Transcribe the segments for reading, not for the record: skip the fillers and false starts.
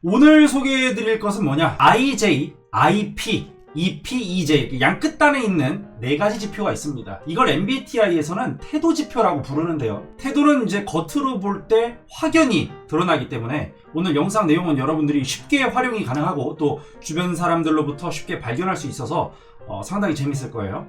오늘 소개해드릴 것은 뭐냐? IJ, IP, EP, EJ 양 끝단에 있는 네 가지 지표가 있습니다. 이걸 MBTI에서는 태도 지표라고 부르는데요. 태도는 이제 겉으로 볼 때 확연히 드러나기 때문에 오늘 영상 내용은 여러분들이 쉽게 활용이 가능하고 또 주변 사람들로부터 쉽게 발견할 수 있어서 상당히 재밌을 거예요.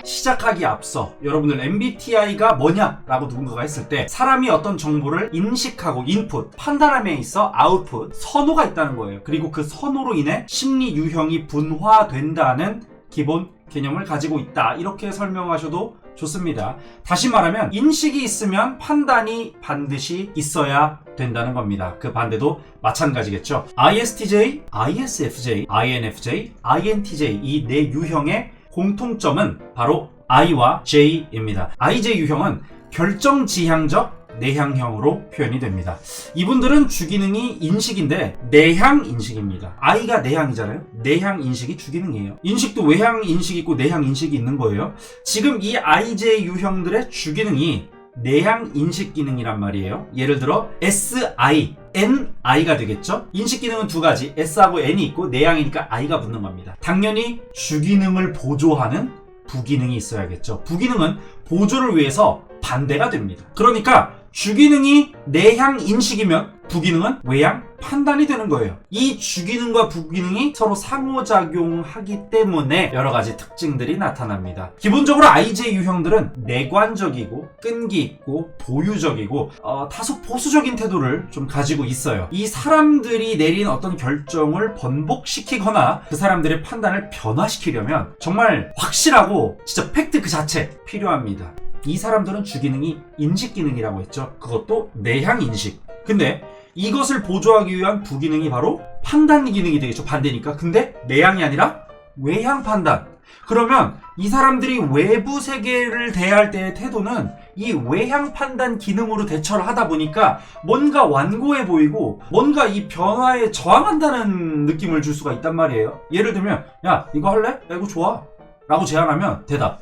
시작하기 앞서 여러분들 MBTI가 뭐냐라고 누군가가 했을 때 사람이 어떤 정보를 인식하고 인풋, 판단함에 있어 아웃풋, 선호가 있다는 거예요. 그리고 그 선호로 인해 심리 유형이 분화된다는 기본 개념을 가지고 있다. 이렇게 설명하셔도 좋습니다. 다시 말하면 인식이 있으면 판단이 반드시 있어야 된다는 겁니다. 그 반대도 마찬가지겠죠. ISTJ, ISFJ, INFJ, INTJ 이 네 유형의 공통점은 바로 I와 J입니다. IJ 유형은 결정지향적 내향형으로 표현이 됩니다. 이분들은 주기능이 인식인데 내향 인식입니다. I가 내향이잖아요. 내향 인식이 주기능이에요. 인식도 외향 인식이 있고 내향 인식이 있는 거예요. 지금 이 IJ 유형들의 주기능이 내향 인식 기능이란 말이에요. 예를 들어 SI, NI가 되겠죠? 인식 기능은 두 가지, S하고 N이 있고 내향이니까 I가 붙는 겁니다. 당연히 주기능을 보조하는 부기능이 있어야겠죠. 부기능은 보조를 위해서 반대가 됩니다. 그러니까 주기능이 내향 인식이면 부기능은 외향 판단이 되는 거예요. 이 주기능과 부기능이 서로 상호작용하기 때문에 여러 가지 특징들이 나타납니다. 기본적으로 IJ 유형들은 내관적이고 끈기 있고 보유적이고 다소 보수적인 태도를 좀 가지고 있어요. 이 사람들이 내린 어떤 결정을 번복시키거나 그 사람들의 판단을 변화시키려면 정말 확실하고 진짜 팩트 그 자체 필요합니다. 이 사람들은 주기능이 인식기능이라고 했죠. 그것도 내향 인식. 근데 이것을 보조하기 위한 부기능이 바로 판단 기능이 되겠죠. 반대니까. 근데 내향이 아니라 외향 판단. 그러면 이 사람들이 외부 세계를 대할 때의 태도는 이 외향 판단 기능으로 대처를 하다 보니까 뭔가 완고해 보이고 뭔가 이 변화에 저항한다는 느낌을 줄 수가 있단 말이에요. 예를 들면 야 이거 할래? 야 이거 좋아 라고 제안하면 대답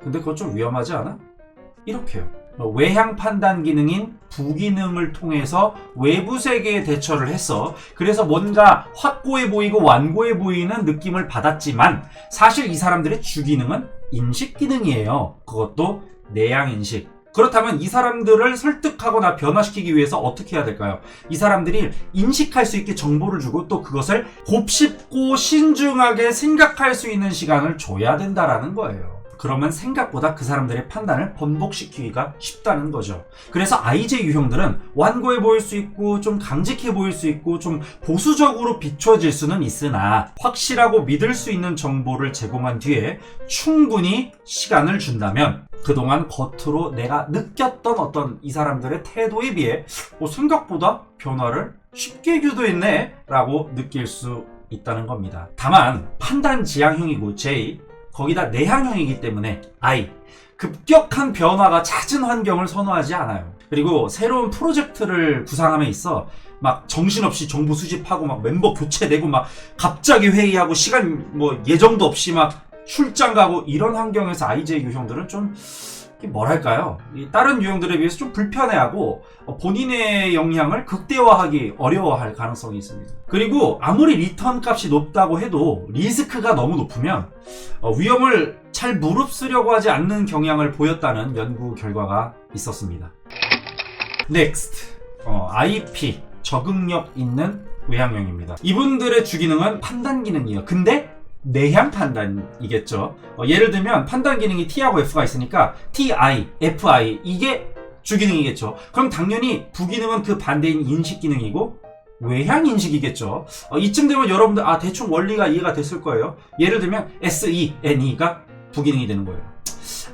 근데 그거 좀 위험하지 않아? 이렇게요. 외향 판단 기능인 부기능을 통해서 외부 세계에 대처를 했어. 그래서 뭔가 확고해 보이고 완고해 보이는 느낌을 받았지만 사실 이 사람들의 주기능은 인식 기능이에요. 그것도 내향 인식. 그렇다면 이 사람들을 설득하거나 변화시키기 위해서 어떻게 해야 될까요? 이 사람들이 인식할 수 있게 정보를 주고 또 그것을 곱씹고 신중하게 생각할 수 있는 시간을 줘야 된다라는 거예요. 그러면 생각보다 그 사람들의 판단을 번복시키기가 쉽다는 거죠. 그래서 IJ 유형들은 완고해 보일 수 있고 좀 강직해 보일 수 있고 좀 보수적으로 비춰질 수는 있으나 확실하고 믿을 수 있는 정보를 제공한 뒤에 충분히 시간을 준다면 그동안 겉으로 내가 느꼈던 어떤 이 사람들의 태도에 비해 생각보다 변화를 쉽게 유도했네 라고 느낄 수 있다는 겁니다. 다만 판단 지향형이고 J 거기다 내향형이기 때문에 I 급격한 변화가 잦은 환경을 선호하지 않아요. 그리고 새로운 프로젝트를 구상함에 있어 막 정신없이 정보 수집하고 막 멤버 교체되고 막 갑자기 회의하고 시간 예정도 없이 막 출장 가고 이런 환경에서 IJ 유형들은 좀 뭐랄까요? 다른 유형들에 비해서 좀 불편해하고 본인의 역량을 극대화하기 어려워할 가능성이 있습니다. 그리고 아무리 리턴 값이 높다고 해도 리스크가 너무 높으면 위험을 잘 무릅쓰려고 하지 않는 경향을 보였다는 연구 결과가 있었습니다. Next, IP, 적응력 있는 외향형입니다. 이분들의 주기능은 판단 기능이에요. 근데 내향 판단이겠죠. 예를 들면 판단 기능이 T하고 F가 있으니까 TI, FI 이게 주기능이겠죠. 그럼 당연히 부기능은 그 반대인 인식 기능이고 외향 인식이겠죠. 이쯤 되면 여러분들 대충 원리가 이해가 됐을 거예요. 예를 들면 SE, NE가 부기능이 되는 거예요.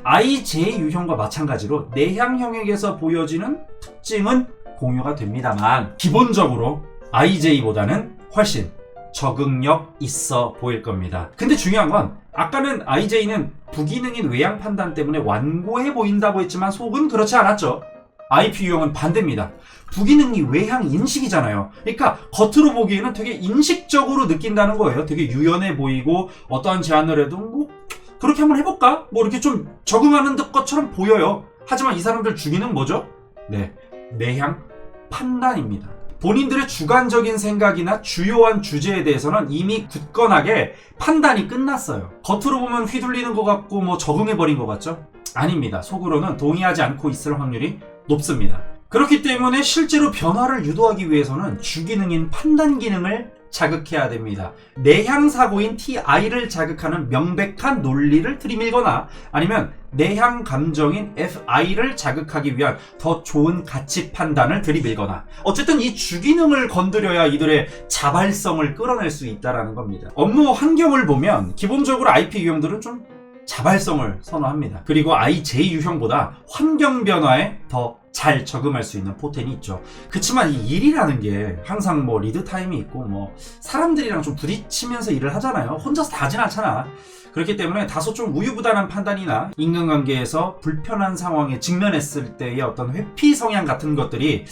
IJ 유형과 마찬가지로 내향형에게서 보여지는 특징은 공유가 됩니다만 기본적으로 IJ보다는 훨씬 적응력 있어 보일 겁니다. 근데 중요한 건 아까는 IJ는 부기능인 외향 판단 때문에 완고해 보인다고 했지만 속은 그렇지 않았죠. IP 유형은 반대입니다. 부기능이 외향 인식이잖아요. 그러니까 겉으로 보기에는 되게 인식적으로 느낀다는 거예요. 되게 유연해 보이고 어떠한 제안을 해도 그렇게 한번 해볼까? 이렇게 좀 적응하는 것처럼 보여요. 하지만 이 사람들 주기는 뭐죠? 네, 내향 판단입니다. 본인들의 주관적인 생각이나 주요한 주제에 대해서는 이미 굳건하게 판단이 끝났어요. 겉으로 보면 휘둘리는 것 같고 뭐 적응해버린 것 같죠? 아닙니다. 속으로는 동의하지 않고 있을 확률이 높습니다. 그렇기 때문에 실제로 변화를 유도하기 위해서는 주기능인 판단 기능을 자극해야 됩니다. 내향 사고인 TI를 자극하는 명백한 논리를 들이밀거나 아니면 내향 감정인 FI를 자극하기 위한 더 좋은 가치 판단을 들이밀거나 어쨌든 이 주기능을 건드려야 이들의 자발성을 끌어낼 수 있다는 겁니다. 업무 환경을 보면 기본적으로 IP 유형들은 좀 자발성을 선호합니다. 그리고 IJ 유형보다 환경 변화에 더 잘 적응할 수 있는 포텐이 있죠. 그치만 이 일이라는 게 항상 뭐 리드 타임이 있고 뭐 사람들이랑 좀 부딪히면서 일을 하잖아요. 혼자서 다 하진 않잖아. 그렇기 때문에 다소 좀 우유부단한 판단이나 인간관계에서 불편한 상황에 직면했을 때의 어떤 회피 성향 같은 것들이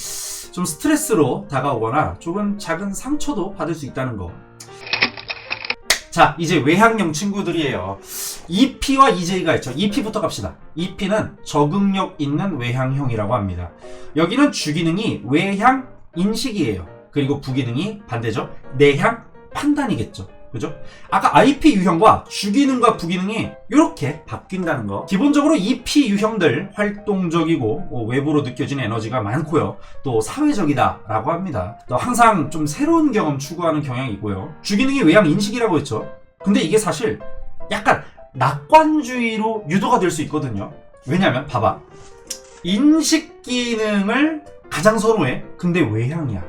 좀 스트레스로 다가오거나 조금 작은 상처도 받을 수 있다는 거. 자, 이제 외향형 친구들이에요. EP와 EJ가 있죠. EP부터 갑시다. EP는 적응력 있는 외향형이라고 합니다. 여기는 주기능이 외향 인식이에요. 그리고 부기능이 반대죠. 내향 판단이겠죠. 그죠? 아까 IP 유형과 주기능과 부기능이 이렇게 바뀐다는 거. 기본적으로 EP 유형들 활동적이고 외부로 느껴지는 에너지가 많고요. 또 사회적이다라고 합니다. 또 항상 좀 새로운 경험 추구하는 경향이 있고요. 주기능이 외향 인식이라고 했죠. 근데 이게 사실 약간 낙관주의로 유도가 될 수 있거든요. 왜냐면 봐봐. 인식 기능을 가장 선호해. 근데 외향이야.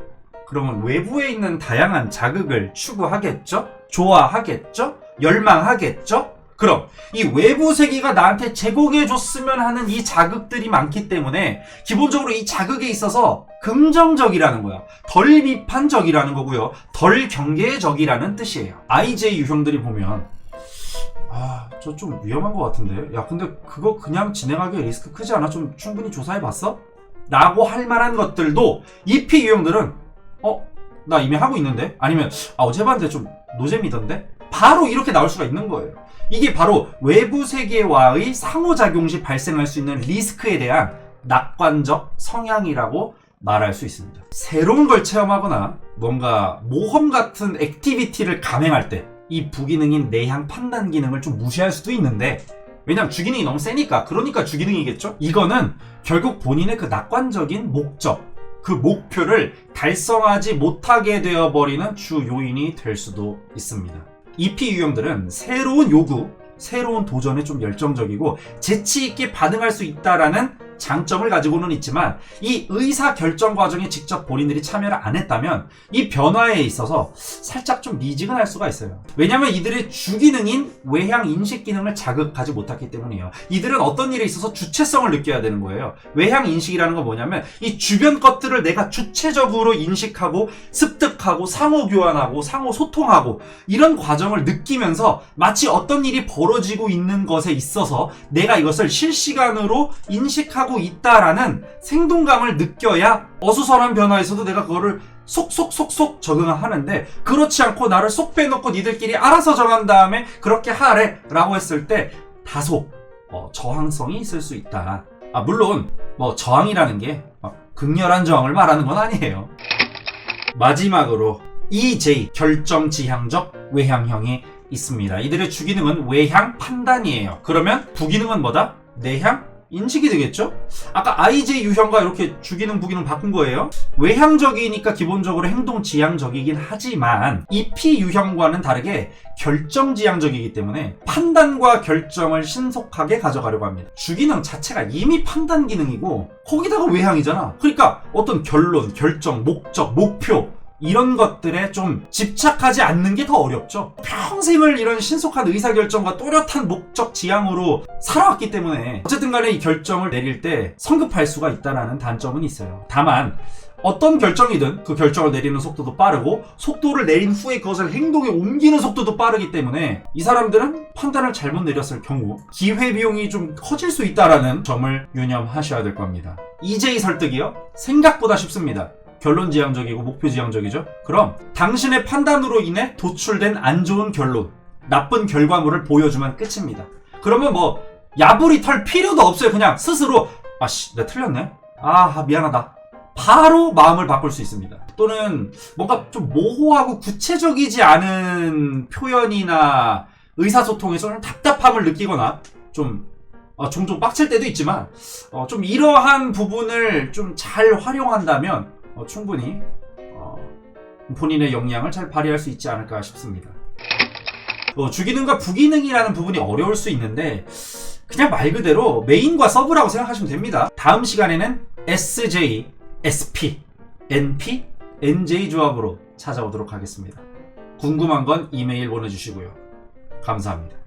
그러면 외부에 있는 다양한 자극을 추구하겠죠? 좋아하겠죠? 열망하겠죠? 그럼 이 외부 세계가 나한테 제공해줬으면 하는 이 자극들이 많기 때문에 기본적으로 이 자극에 있어서 긍정적이라는 거야. 덜 비판적이라는 거고요. 덜 경계적이라는 뜻이에요. IJ 유형들이 보면 저 좀 위험한 것 같은데. 야, 근데 그거 그냥 진행하기에 리스크 크지 않아? 좀 충분히 조사해봤어? 라고 할 만한 것들도 EP 유형들은 나 이미 하고 있는데? 아니면 어제 봤는데 좀 노잼이던데? 바로 이렇게 나올 수가 있는 거예요. 이게 바로 외부 세계와의 상호작용 시 발생할 수 있는 리스크에 대한 낙관적 성향이라고 말할 수 있습니다. 새로운 걸 체험하거나 뭔가 모험 같은 액티비티를 감행할 때 이 부기능인 내향 판단 기능을 좀 무시할 수도 있는데 왜냐면 주기능이 너무 세니까 그러니까 주기능이겠죠? 이거는 결국 본인의 그 낙관적인 목적 그 목표를 달성하지 못하게 되어버리는 주 요인이 될 수도 있습니다. EP 유형들은 새로운 요구, 새로운 도전에 좀 열정적이고 재치있게 반응할 수 있다라는 장점을 가지고는 있지만 이 의사결정 과정에 직접 본인들이 참여를 안 했다면 이 변화에 있어서 살짝 좀 미지근할 수가 있어요. 왜냐면 이들의 주기능인 외향 인식 기능을 자극하지 못했기 때문이에요. 이들은 어떤 일에 있어서 주체성을 느껴야 되는 거예요. 외향 인식이라는 건 뭐냐면 이 주변 것들을 내가 주체적으로 인식하고 습득하고 상호교환하고 상호소통하고 이런 과정을 느끼면서 마치 어떤 일이 벌어지고 있는 것에 있어서 내가 이것을 실시간으로 인식하고 있다라는 생동감을 느껴야 어수선한 변화에서도 내가 그거를 속속속속 적응하는데 그렇지 않고 나를 쏙 빼놓고 니들끼리 알아서 정한 다음에 그렇게 하래 라고 했을 때 다소 저항성이 있을 수 있다. 물론 저항이라는 게 극렬한 저항을 말하는 건 아니에요. 마지막으로 EJ 결정지향적 외향형이 있습니다. 이들의 주기능은 외향 판단이에요. 그러면 부기능은 뭐다? 내향 인식이 되겠죠? 아까 IJ 유형과 이렇게 주기능 부기능 바꾼 거예요. 외향적이니까 기본적으로 행동지향적이긴 하지만 EP 유형과는 다르게 결정지향적이기 때문에 판단과 결정을 신속하게 가져가려고 합니다. 주기능 자체가 이미 판단 기능이고 거기다가 외향이잖아. 그러니까 어떤 결론, 결정, 목적, 목표 이런 것들에 좀 집착하지 않는 게 더 어렵죠. 평생을 이런 신속한 의사결정과 또렷한 목적 지향으로 살아왔기 때문에 어쨌든 간에 이 결정을 내릴 때 성급할 수가 있다는 단점은 있어요. 다만 어떤 결정이든 그 결정을 내리는 속도도 빠르고 속도를 내린 후에 그것을 행동에 옮기는 속도도 빠르기 때문에 이 사람들은 판단을 잘못 내렸을 경우 기회비용이 좀 커질 수 있다는 점을 유념하셔야 될 겁니다. EJ 설득이요? 생각보다 쉽습니다. 결론지향적이고 목표지향적이죠. 그럼 당신의 판단으로 인해 도출된 안 좋은 결론, 나쁜 결과물을 보여주면 끝입니다. 그러면 야부리 털 필요도 없어요. 그냥 스스로 내가 틀렸네. 미안하다. 바로 마음을 바꿀 수 있습니다. 또는 뭔가 좀 모호하고 구체적이지 않은 표현이나 의사소통에서 좀 답답함을 느끼거나 좀 종종 빡칠 때도 있지만 좀 이러한 부분을 좀 잘 활용한다면 충분히 본인의 역량을 잘 발휘할 수 있지 않을까 싶습니다. 주기능과 부기능이라는 부분이 어려울 수 있는데 그냥 말 그대로 메인과 서브라고 생각하시면 됩니다. 다음 시간에는 SJ, SP, NP, NJ 조합으로 찾아오도록 하겠습니다. 궁금한 건 이메일 보내주시고요. 감사합니다.